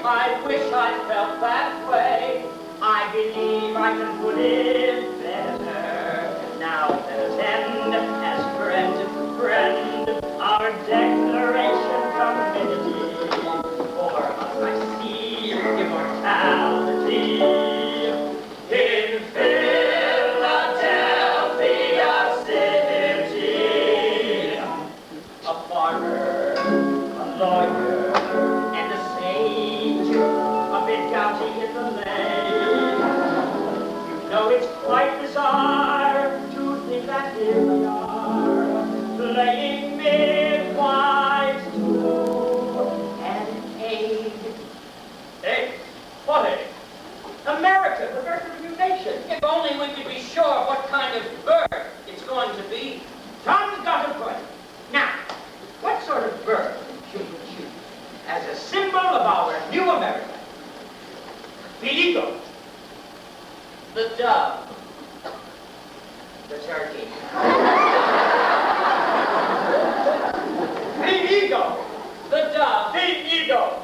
I wish I felt that way. I believe I can put it better. Now let us end as friend to friend, our declaration community. For us I see immortality in Philadelphia city. A farmer, a lawyer, and a sage, a bit gouty in the leg. You know it's quite bizarre to think that here we are, playing midwives too, and an egg. Egg? What egg? America, the birth of a new nation. If only we could be sure what kind of bird it's going to be. Tom's got a point. Now, what sort of bird should we choose as a symbol of our new America? The eagle, the dove, the turkey. The eagle, the dove, the eagle,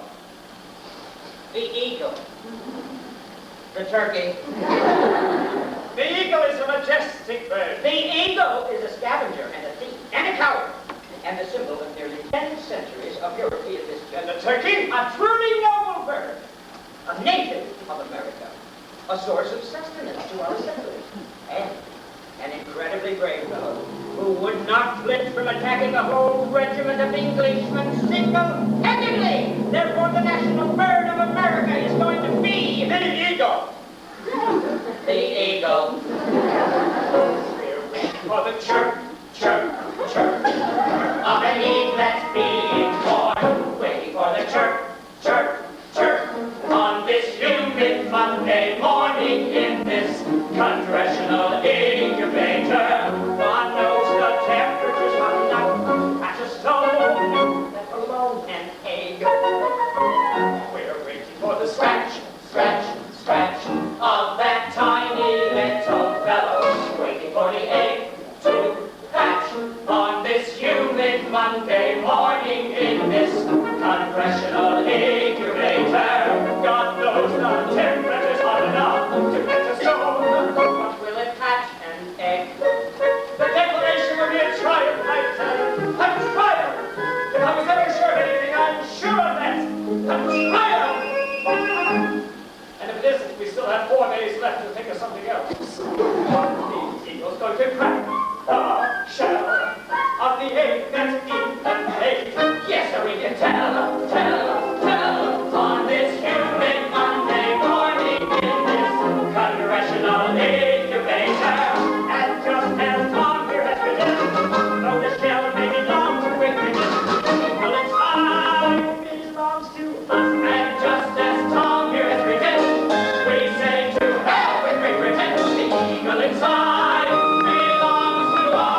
the eagle, the turkey. The eagle is a majestic bird. The eagle is a scavenger and a thief and a coward, and the symbol of nearly 10 centuries of European history. And the turkey, a truly noble bird, a native of America, a source of sustenance to our settlers, and an incredibly brave fellow who would not flinch from attacking a whole regiment of Englishmen single-handedly. Therefore, the national bird of America is going to be the eagle. The eagle. We're waiting for the chirp, chirp, chirp of an eaglet being born. Waiting for the chirp, chirp, chirp on this humid Monday morning in this congressional incubator. God knows the temperature's hot enough at a stone, let alone an egg. We're waiting for the scratch, scratch, scratch of that tiny little fellow, waiting for the egg to hatch on this humid Monday morning in this congressional incubator. God knows the temperature's hot enough to get a stone, but will it hatch an egg? The declaration will be a triumph, I tell you, a triumph! If I was ever sure of anything, I'm sure of that, a triumph! And if it isn't, we still have 4 days left to think of something else. The eagle's going to crack the shell of the egg that's in the egg. Yes, sir, we can tell on this humid Monday morning in this congressional incubator. And just as Tom here has written, though the shell may belong to Great Britain, well, its time belongs to us. And just as Tom here has written, we say to hell with Great Britain, the eagle inside belongs to us.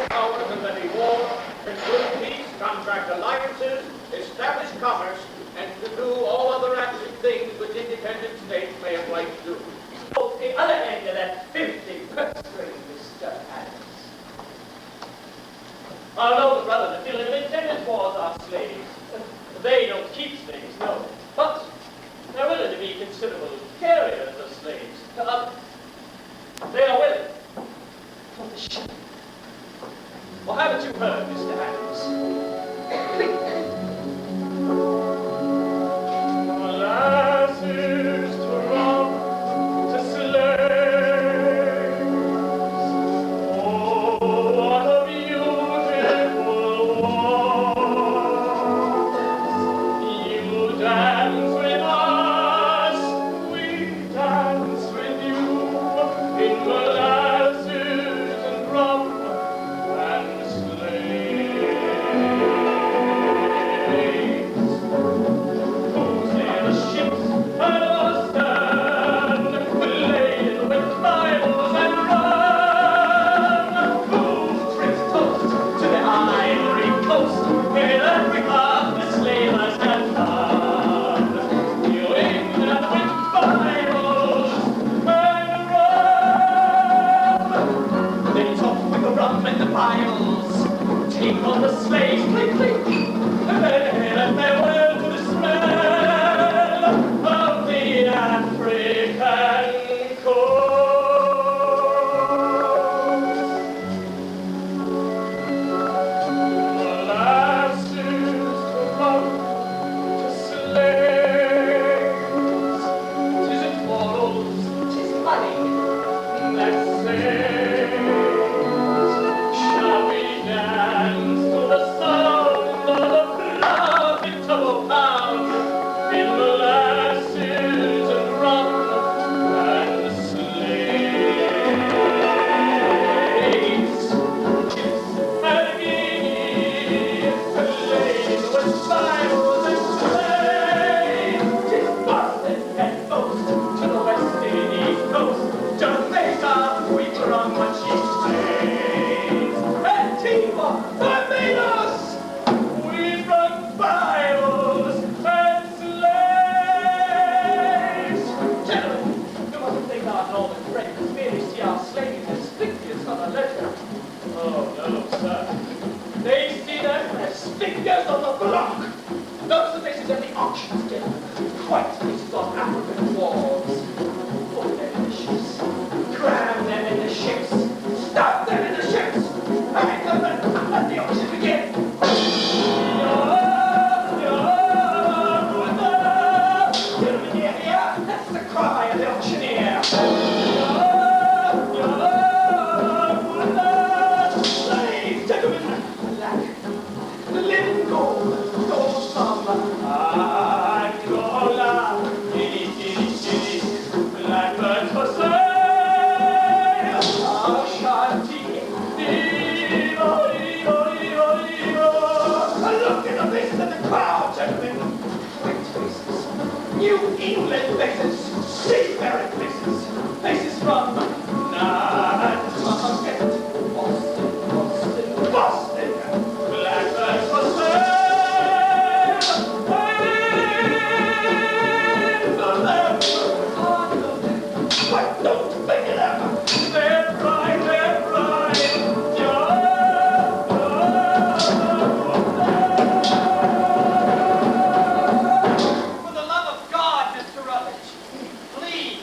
Power to levy war, conclude peace, contract alliances, establish commerce, and to do all other active things which independent states may have right to do. So, the other end of that 51st grade, Mr. Adams. Although the brothers of intended wars are slaves, they don't keep slaves, no. But they're willing to be considerable carriers of slaves to others. They are willing. For the ship. Well, haven't you heard, Mr. Adams? Lasses drop to slaves. Oh, what a beautiful waltz. You dance with us the auctions get quite feasted on African dwarves. Put them in the ships, cram them in the ships, stuff them in the ships, hang them and let the auction begin. That's the cry of the auctioneer. Slaves, gentlemen, black, Lynn gold from Angola, blackbird for sale, Ashanti, look at the faces of the crowd, gentlemen. Great faces, New England faces, seafaring faces, faces from Nantucket, Boston, blackbirds for sale, why don't you make it up? They're pride, For the love of God, Mr. Rutledge, please.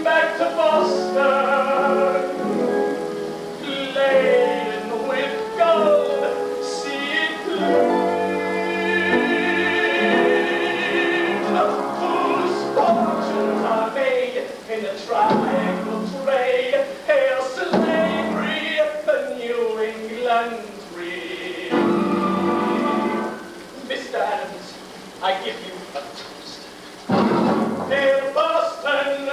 Back to Boston, laden with gold, see it gleam, whose fortunes are made in the triangle trade. Hail slavery, the New England dream. Mr. Adams, I give you a toast. Hail Boston,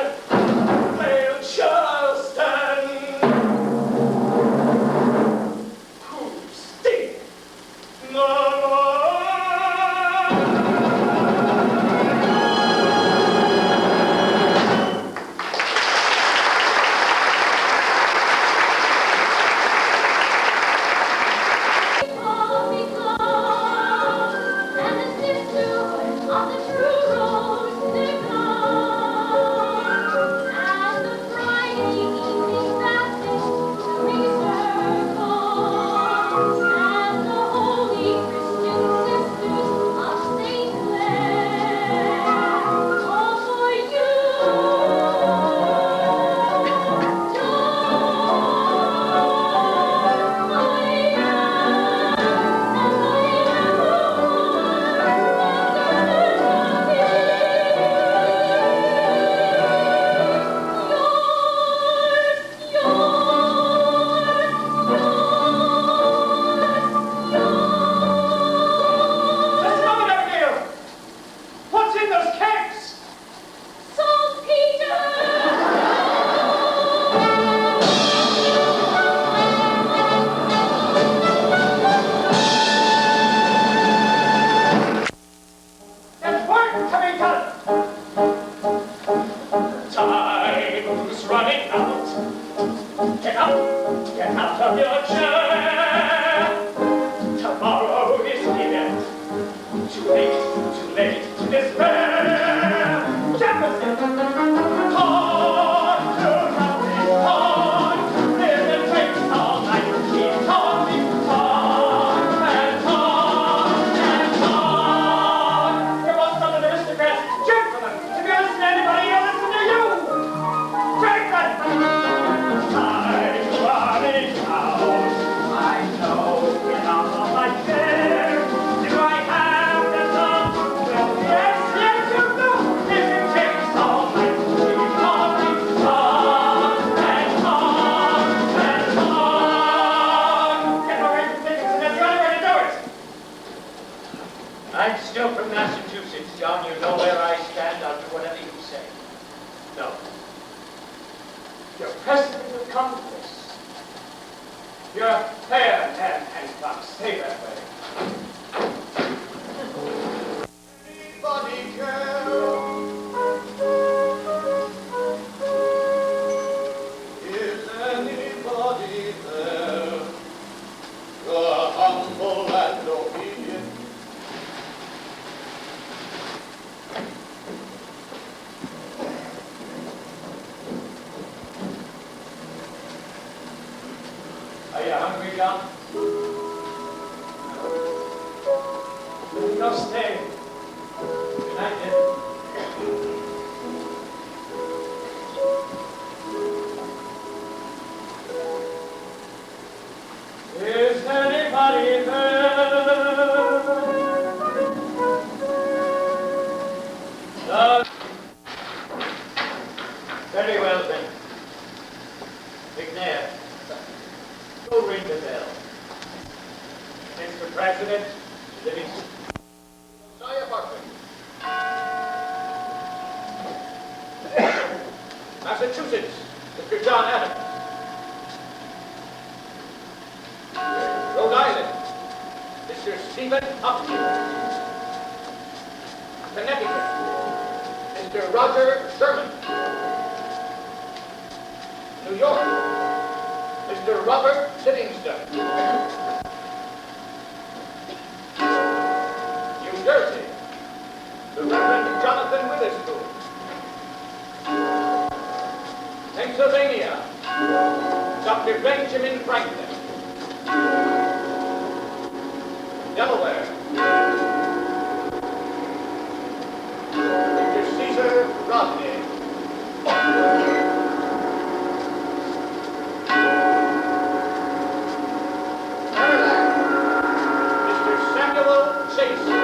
hail Charleston, who sting no more. And the sisterhood of the true rose they're gone. And the Friday evening Baptist recircle. And the holy Christian sisters of St. Clair. All for you. Listen up, Abigail. What's in those kegs? Saltpeter! There's work to be done. Time's running out. Get out of your chair. Tomorrow is here. Too late to despair. Jefferson, torn to nothing, torn. There's a trace all night. He's torn and torn. You're most of the aristocrats. Gentlemen, if you listen to anybody, you'll listen to you. Franklin! Time's running out. I know we're not on my chair. Do I have the love? Well, yes, you do. If it takes all night, keep talking, talk and talk and talk. Get more information, that's the only way to do it. I'm still from Massachusetts, John. You know where I stand. I'll do whatever you say. No. You're president of Congress. You're a fair man, Hancock. Stay that way. Anybody care? Is anybody there? faithful and obedient. Are you hungry, John? No, stay. Good night, Dick. Is anybody there? Very well, then. McKenna, go ring the bell. Mr. President, Livingston. Josiah Buckley. Massachusetts, Mr. John Adams. Rhode Island, Mr. Stephen Hopkins. Connecticut, Mr. Roger Sherman. New York, Mr. Robert Livingston. New Jersey, the Reverend Jonathan Witherspoon. Pennsylvania, Dr. Benjamin Franklin. Delaware, Mr. Caesar Rodney. Maryland, Mr. Samuel Chase.